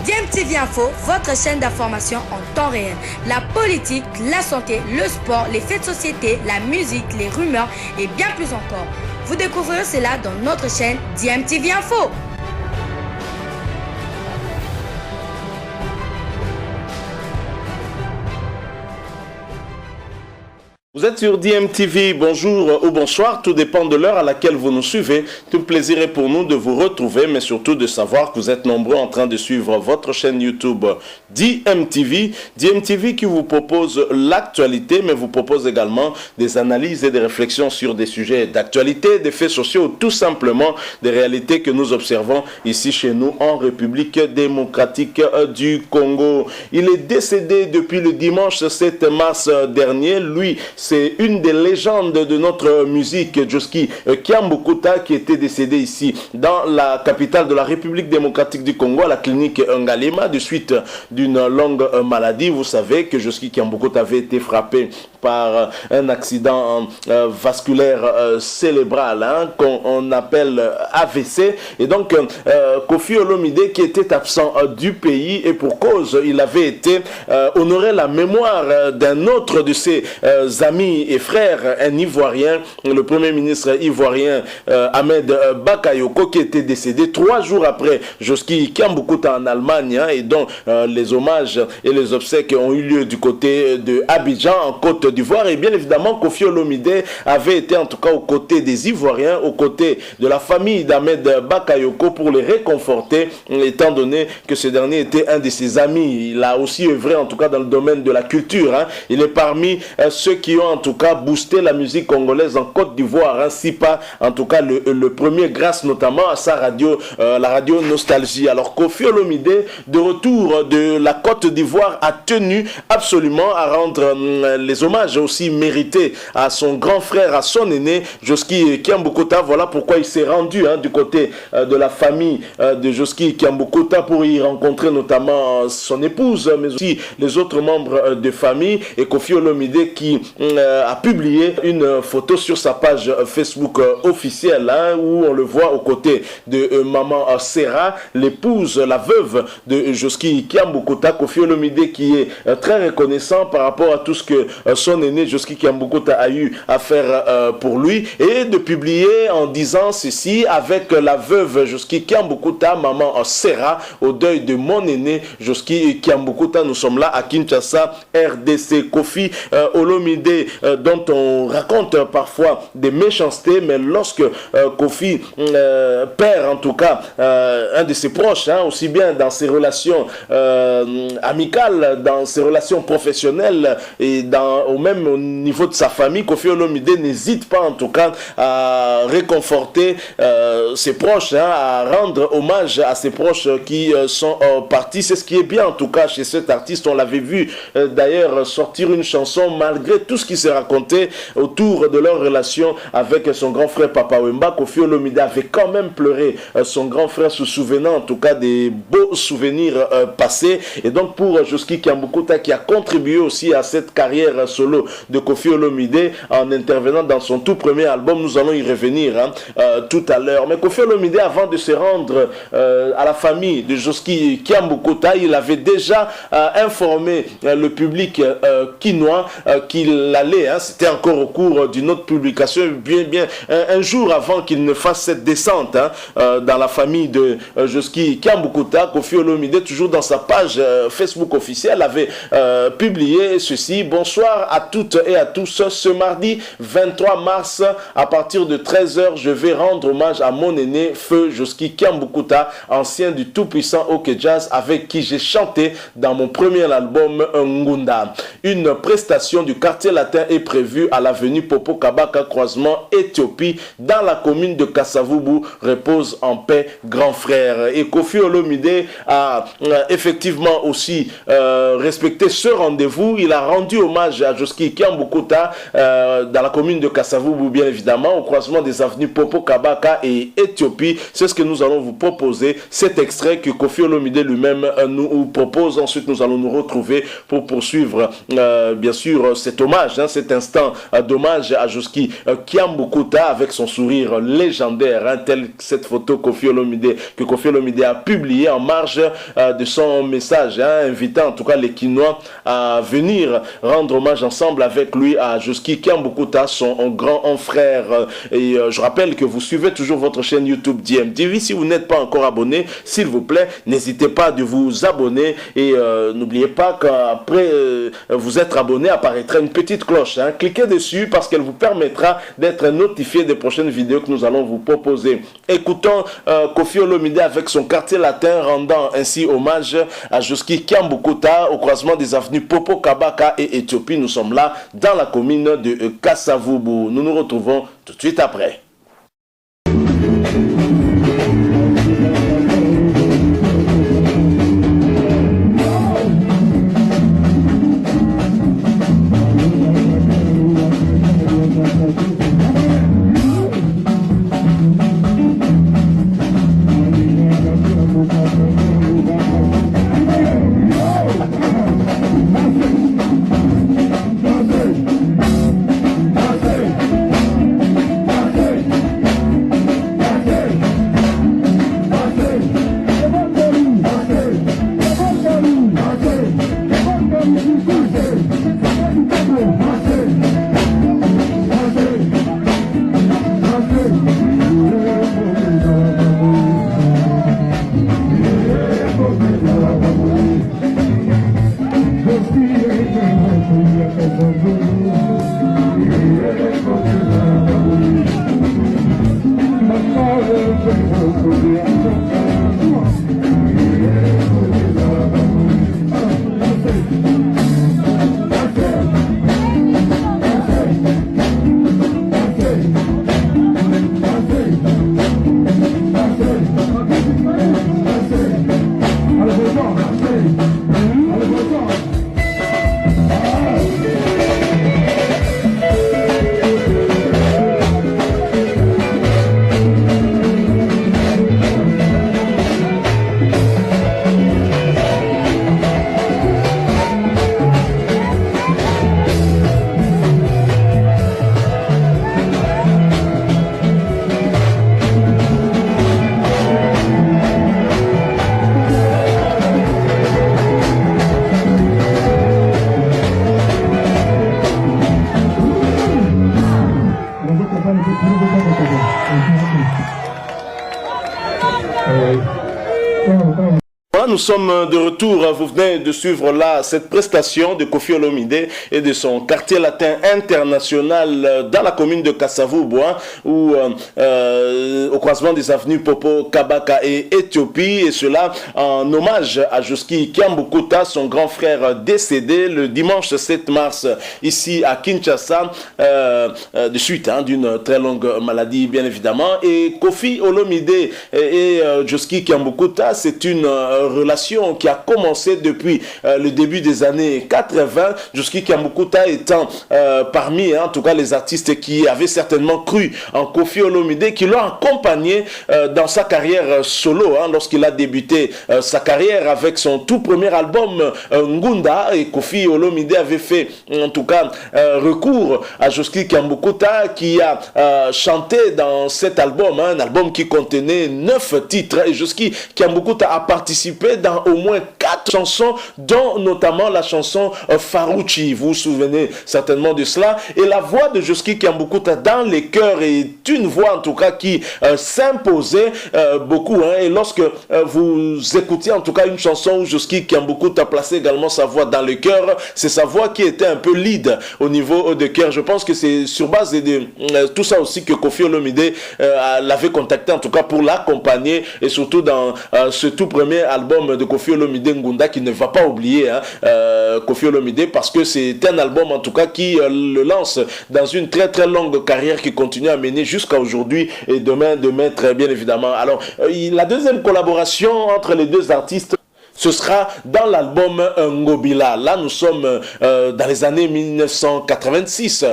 DMTV Info, votre chaîne d'information en temps réel. La politique, la santé, le sport, les faits de société, la musique, les rumeurs et bien plus encore. Vous découvrirez cela dans notre chaîne DMTV Info. Vous êtes sur DMTV, bonjour ou bonsoir, tout dépend de l'heure à laquelle vous nous suivez. Tout plaisir est pour nous de vous retrouver, mais surtout de savoir que vous êtes nombreux en train de suivre votre chaîne YouTube DMTV. DMTV qui vous propose l'actualité, mais vous propose également des analyses et des réflexions sur des sujets d'actualité, des faits sociaux, tout simplement des réalités que nous observons ici chez nous en République démocratique du Congo. Il est décédé depuis le dimanche 7 mars dernier, lui. C'est une des légendes de notre musique, Josky Kiambukuta, qui était décédé ici dans la capitale de la République démocratique du Congo, à la clinique Ngalema, de suite d'une longue maladie. Vous savez que Josky Kiambukuta avait été frappé par un accident vasculaire cérébral, qu'on appelle AVC. Et donc, Koffi Olomide, qui était absent du pays, et pour cause, il avait été honoré la mémoire d'un autre de ses amis et frères, un Ivoirien, le premier ministre ivoirien Ahmed Bakayoko, qui était décédé 3 jours après Josky Kiambukuta en Allemagne, et dont les hommages et les obsèques ont eu lieu du côté de Abidjan, en Côte d'Ivoire. Et bien évidemment, Koffi Olomide avait été en tout cas aux côtés des Ivoiriens, aux côtés de la famille d'Ahmed Bakayoko pour les réconforter, étant donné que ce dernier était un de ses amis. Il a aussi œuvré en tout cas dans le domaine de la culture. Il est parmi ceux qui ont en tout cas boosté la musique congolaise en Côte d'Ivoire, si pas en tout cas le premier, grâce notamment à sa radio, la radio Nostalgie. Alors Koffi Olomide, de retour de la Côte d'Ivoire, a tenu absolument à rendre les hommages aussi mérités à son grand frère, à son aîné Josky Kiambukuta. Voilà pourquoi il s'est rendu du côté de la famille de Josky Kiambukuta pour y rencontrer notamment son épouse, mais aussi les autres membres de famille. Et Koffi Olomide qui a publié une photo sur sa page Facebook officielle, où on le voit aux côtés de maman Serra, l'épouse, la veuve de Josky Kiambukuta. Koffi Olomide qui est très reconnaissant par rapport à tout ce que son aîné Josky Kiambukuta a eu à faire pour lui, et de publier en disant ceci: avec la veuve Josky Kiambukuta, maman Serra, au deuil de mon aîné Josky Kiambukuta. Nous sommes là à Kinshasa, RDC. Koffi Olomide, dont on raconte parfois des méchancetés, mais lorsque Koffi perd en tout cas un de ses proches, aussi bien dans ses relations amicales, dans ses relations professionnelles et au même niveau de sa famille, Koffi Olomide n'hésite pas en tout cas à réconforter ses proches, à rendre hommage à ses proches qui sont partis. C'est ce qui est bien en tout cas chez cet artiste. On l'avait vu d'ailleurs sortir une chanson malgré tout ce qui s'est raconté autour de leur relation avec son grand frère Papa Wemba. Koffi Olomide avait quand même pleuré son grand frère, se souvenant en tout cas des beaux souvenirs passés. Et donc pour Josky Kiambukuta, qui a contribué aussi à cette carrière solo de Koffi Olomide en intervenant dans son tout premier album, nous allons y revenir tout à l'heure. Mais Koffi Olomide, avant de se rendre à la famille de Josky Kiambukuta, il avait déjà informé le public quinois qu'il allait, c'était encore au cours d'une autre publication, un jour avant qu'il ne fasse cette descente dans la famille de Josky Kiambukuta. Koffi Olomide, toujours dans sa page Facebook officielle, avait publié ceci: bonsoir à toutes et à tous, ce mardi 23 mars à partir de 13h, je vais rendre hommage à mon aîné feu Josky Kiambukuta, ancien du tout-puissant OK Jazz, avec qui j'ai chanté dans mon premier album Ngunda. Une prestation du quartier latin est prévue à l'avenue Popo Kabaka, croisement Éthiopie, dans la commune de Kassavubu. Repose en paix, grand frère. Et Koffi Olomide a effectivement aussi respecté ce rendez-vous. Il a rendu hommage à Josky Kiambukuta dans la commune de Kassavubu, bien évidemment, au croisement des avenues Popo Kabaka et Éthiopie. C'est ce que nous allons vous proposer, cet extrait que Koffi Olomide lui-même nous propose. Ensuite, nous allons nous retrouver pour poursuivre bien sûr cet hommage hommage, hein, cet instant d'hommage à Josky Kiambukuta avec son sourire légendaire, hein, telle cette photo que Koffi Olomide a publiée en marge de son message, hein, invitant en tout cas les Kinois à venir rendre hommage ensemble avec lui à Josky Kiambukuta, son grand frère. Et je rappelle que vous suivez toujours votre chaîne YouTube DMTV. Si vous n'êtes pas encore abonné, s'il vous plaît, n'hésitez pas de vous abonner et n'oubliez pas qu'après vous être abonné, apparaîtra une petite cloche. Hein. Cliquez dessus parce qu'elle vous permettra d'être notifié des prochaines vidéos que nous allons vous proposer. Écoutons Koffi Olomide avec son quartier latin, rendant ainsi hommage à Josky Kiambukuta au croisement des avenues Popo Kabaka et Éthiopie. Nous sommes là dans la commune de Kasavubu. Nous nous retrouvons tout de suite après. Nous sommes de retour, vous venez de suivre là cette prestation de Koffi Olomide et de son quartier latin international dans la commune de Kasavubu, où au croisement des avenues Popo Kabaka et Éthiopie, et cela en hommage à Josky Kiambukuta, son grand frère décédé le dimanche 7 mars ici à Kinshasa, de suite d'une très longue maladie bien évidemment. Et Koffi Olomide et Josky Kiambukuta, c'est une relation qui a commencé depuis le début des années 80, Josky Kiambukuta étant parmi en tout cas les artistes qui avaient certainement cru en Koffi Olomide, qui l'ont accompagné dans sa carrière solo, lorsqu'il a débuté sa carrière avec son tout premier album Ngunda, et Koffi Olomide avait fait en tout cas recours à Josky Kiambukuta, qui a chanté dans cet album, un album qui contenait 9 titres, et Josky Kiambukuta a participé dans au moins 4 chansons, dont notamment la chanson Farouchi. Vous vous souvenez certainement de cela. Et la voix de Josky Kiambukuta dans les chœurs est une voix en tout cas qui s'imposait beaucoup. Et lorsque vous écoutiez en tout cas une chanson où Josky Kiambukuta plaçait également sa voix dans les chœurs, c'est sa voix qui était un peu lead au niveau de chœur. Je pense que c'est sur base de tout ça aussi que Koffi Olomide l'avait contacté en tout cas pour l'accompagner, et surtout dans ce tout premier album de Koffi Olomide Ngunda, qui ne va pas oublier Koffi Olomide, parce que c'est un album en tout cas qui le lance dans une très très longue carrière qui continue à mener jusqu'à aujourd'hui et demain de maître bien évidemment. Alors la deuxième collaboration entre les deux artistes, Ce sera dans l'album Ngobila. Là, nous sommes dans les années 1986.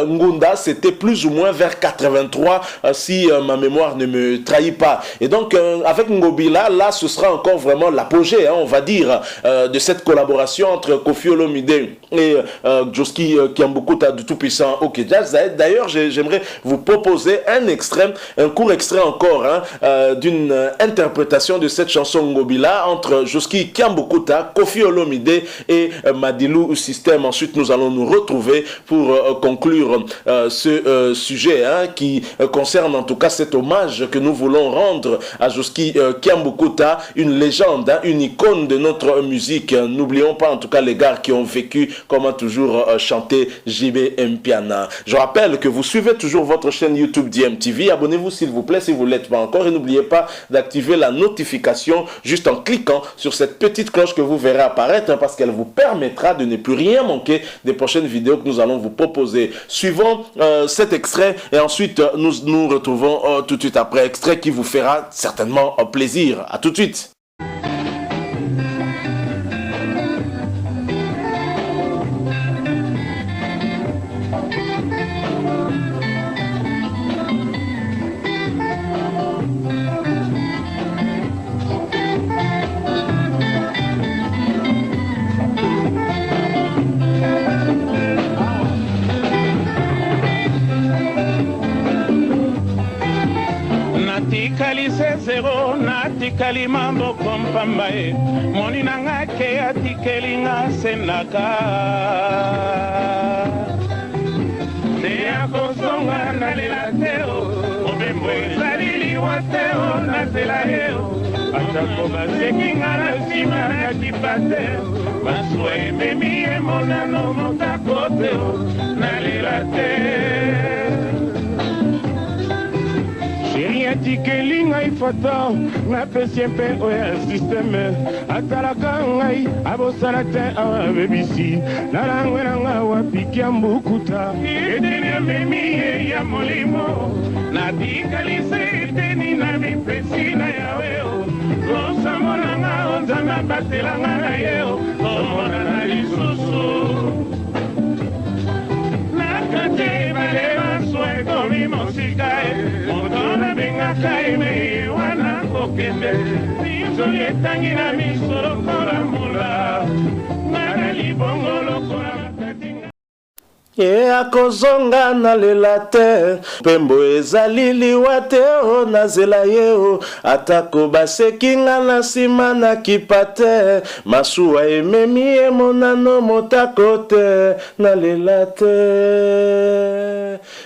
Ngunda, c'était plus ou moins vers 83, si ma mémoire ne me trahit pas. Et donc, avec Ngobila, là, ce sera encore vraiment l'apogée, hein, on va dire, de cette collaboration entre Koffi Olomide et Joski Kiambukuta du Tout-Puissant OK Jazz. D'ailleurs, j'aimerais vous proposer un court extrait encore, hein, d'une interprétation de cette chanson Ngobila entre Joski Kiambukuta, Koffi Olomide et Madilu System. Ensuite, nous allons nous retrouver pour conclure ce sujet, hein, qui concerne en tout cas cet hommage que nous voulons rendre à Joski Kiambukuta, une légende, hein, une icône de notre musique. N'oublions pas en tout cas les gars qui ont vécu, comme a toujours chanté JB Mpiana. Je rappelle que vous suivez toujours votre chaîne YouTube DMTV. Abonnez-vous s'il vous plaît si vous ne l'êtes pas encore et n'oubliez pas d'activer la notification juste en cliquant sur cette petite cloche que vous verrez apparaître, parce qu'elle vous permettra de ne plus rien manquer des prochaines vidéos que nous allons vous proposer. Suivons cet extrait et ensuite nous nous retrouvons tout de suite après. Extrait qui vous fera certainement plaisir. À tout de suite. Zero natikali mambo kompambae moni nanga ke atikelinga senaka ne akosonga na lelateo obembo ezalili wateo na zelaheo atako basekinga na sima na kipateo baswa ememi emonano motakoteo na lelateo Tikeli ngai foto na pesi mpe oya systeme atalaka ngai abosala te awa bebisi nalangwe na nga wapi Kiambukuta eteni amemi ya molimo natikalise eteni na mipesi na yaweo losambo na nga onzambe abatelanga na yeo omona na lisusu nakate bale baswa ekomi mosikae otona bengakaime wana kokende nizoli etangi na miso lokola mbula ngana libongo lokola makatinga akozonga na lela te pembo ezali liwa te o nazela ye o atako basekinga na nsima na kipa te masuwa ememi emonano motako te na lela te.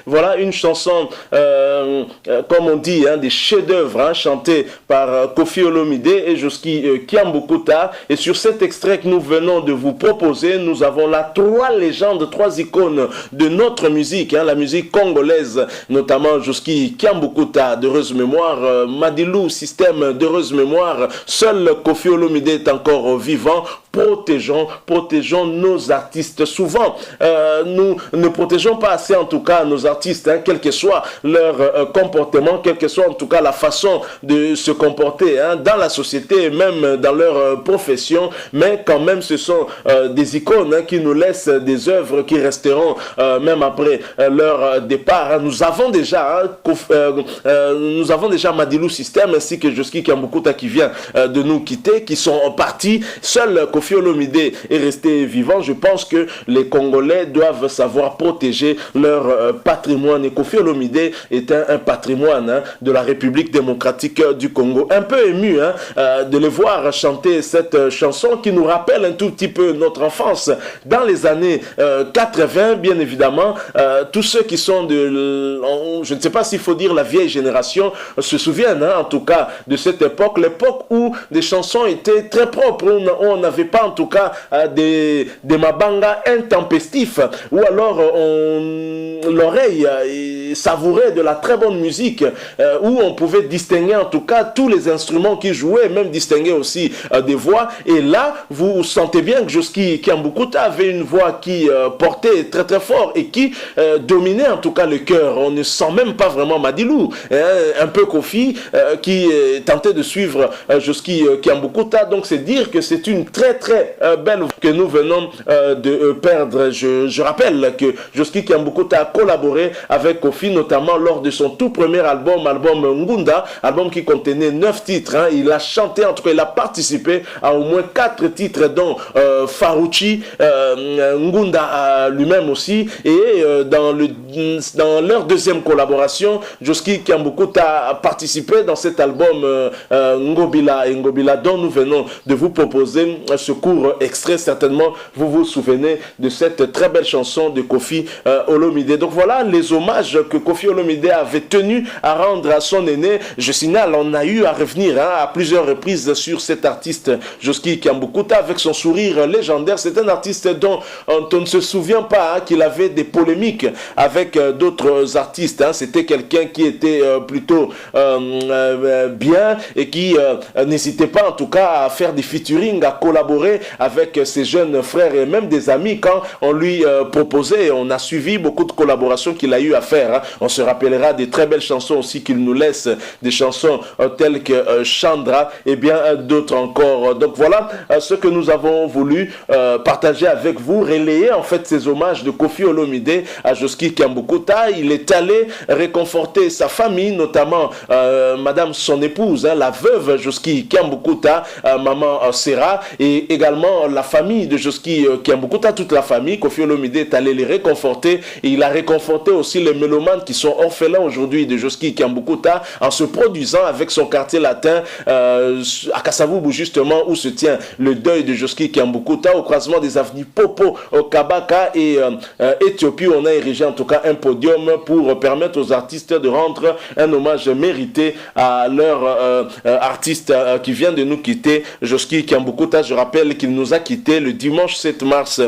Voilà une chanson, comme on dit, hein, des chefs-d'œuvre, hein, chantés par Koffi Olomide et Joski Kiambukuta. Et sur cet extrait que nous venons de vous proposer, nous avons là trois légendes, trois icônes de notre musique, hein, la musique congolaise, notamment Joski Kiambukuta, d'heureuse mémoire, Madilu System, d'heureuse mémoire. Seul Koffi Olomide est encore vivant. Protégeons nos artistes. Souvent, nous ne protégeons pas assez, en tout cas, nos artistes, hein, quel que soit leur comportement, quelle que soit en tout cas la façon de se comporter, hein, dans la société, même dans leur profession. Mais quand même, ce sont des icônes, hein, qui nous laissent des œuvres qui resteront même après leur départ. Hein. Nous avons déjà Madilu System ainsi que Joski Kiambukuta qui vient de nous quitter, qui sont partis. Seul Koffi Olomide est resté vivant. Je pense que les Congolais doivent savoir protéger leur patrimoine. Et Koffi Olomide est un patrimoine, hein, de la République démocratique du Congo. Un peu ému, hein, de les voir chanter cette chanson qui nous rappelle un tout petit peu notre enfance. Dans les années 80, bien évidemment, tous ceux qui sont de... je ne sais pas s'il faut dire la vieille génération, se souviennent, hein, en tout cas de cette époque. L'époque où les chansons étaient très propres, où on n'avait pas pas en tout cas des mabanga intempestifs, ou alors l'oreille savourait de la très bonne musique, où on pouvait distinguer en tout cas tous les instruments qui jouaient, même distinguer aussi des voix. Et là, vous sentez bien que Josky Kiambukuta avait une voix qui portait très très fort et qui dominait en tout cas le cœur. On ne sent même pas vraiment Madilou, un peu Kofi qui tentait de suivre Josky Kiambukuta. Donc c'est dire que c'est une très très belle que nous venons de perdre. Je rappelle que Josky Kiambukuta a collaboré avec Kofi, notamment lors de son tout premier album Ngunda, album qui contenait 9 titres. Il a chanté, en tout cas il a participé à au moins 4 titres, dont Farouchi, Ngunda lui-même aussi. Et dans leur deuxième collaboration, Josky Kiambukuta a participé dans cet album Ngobila, et Ngobila dont nous venons de vous proposer ce court extrait. Certainement vous vous souvenez de cette très belle chanson de Koffi Olomide. Donc voilà les hommages que Koffi Olomide avait tenu à rendre à son aîné. Je signale, on a eu à revenir à plusieurs reprises sur cet artiste Josky Kiambukuta avec son sourire légendaire. C'est un artiste dont on ne se souvient pas qu'il avait des polémiques avec d'autres artistes. C'était quelqu'un qui était plutôt bien et qui n'hésitait pas en tout cas à faire des featuring, à collaborer avec ses jeunes frères et même des amis quand on lui proposait. On a suivi beaucoup de collaborations qu'il a eu à faire. On se rappellera des très belles chansons aussi qu'il nous laisse, des chansons telles que Chandra et bien d'autres encore. Donc voilà ce que nous avons voulu partager avec vous, relayer en fait ces hommages de Koffi Olomide à Josky Kiambukuta. Il est allé réconforter sa famille, notamment madame son épouse, la veuve Josky Kiambukuta, maman Sera, et également la famille de Josky Kiambukuta, toute la famille. Koffi Olomide est allé les réconforter, et il a réconforté aussi les mélomanes qui sont orphelins aujourd'hui de Josky Kiambukuta en se produisant avec son quartier latin à Kasavubu, justement, où se tient le deuil de Josky Kiambukuta, au croisement des avenues Popo, Kabaka et Éthiopie. On a érigé en tout cas un podium pour permettre aux artistes de rendre un hommage mérité à leur artiste qui vient de nous quitter, Josky Kiambukuta. Je rappelle qu'il nous a quitté le dimanche 7 mars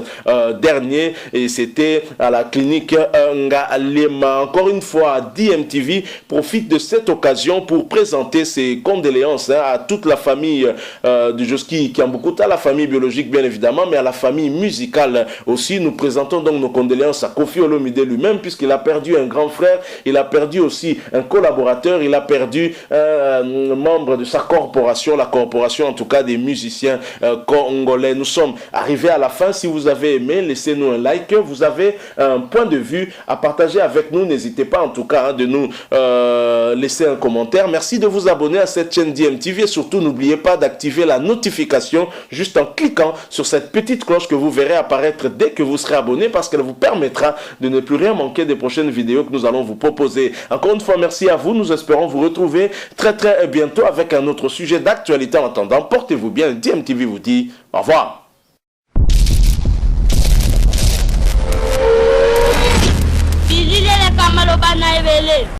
dernier, et c'était à la clinique Ngalema. Encore une fois, DMTV profite de cette occasion pour présenter ses condoléances à toute la famille de Josky Kiambukuta, la famille biologique bien évidemment, mais à la famille musicale aussi. Nous présentons donc nos condoléances à Koffi Olomide lui-même, puisqu'il a perdu un grand frère, il a perdu aussi un collaborateur, il a perdu un membre de sa corporation, la corporation en tout cas des musiciens congolais. Nous sommes arrivés à la fin. Si vous avez aimé, laissez-nous un like. Vous avez un point de vue à partager avec nous, n'hésitez pas en tout cas de nous laisser un commentaire. Merci de vous abonner à cette chaîne DMTV, et surtout n'oubliez pas d'activer la notification juste en cliquant sur cette petite cloche que vous verrez apparaître dès que vous serez abonné, parce qu'elle vous permettra de ne plus rien manquer des prochaines vidéos que nous allons vous proposer. Encore une fois, merci à vous. Nous espérons vous retrouver très très bientôt avec un autre sujet d'actualité. En attendant, portez-vous bien. DMTV vous dit au revoir. Bilile le kamalo bana ebele.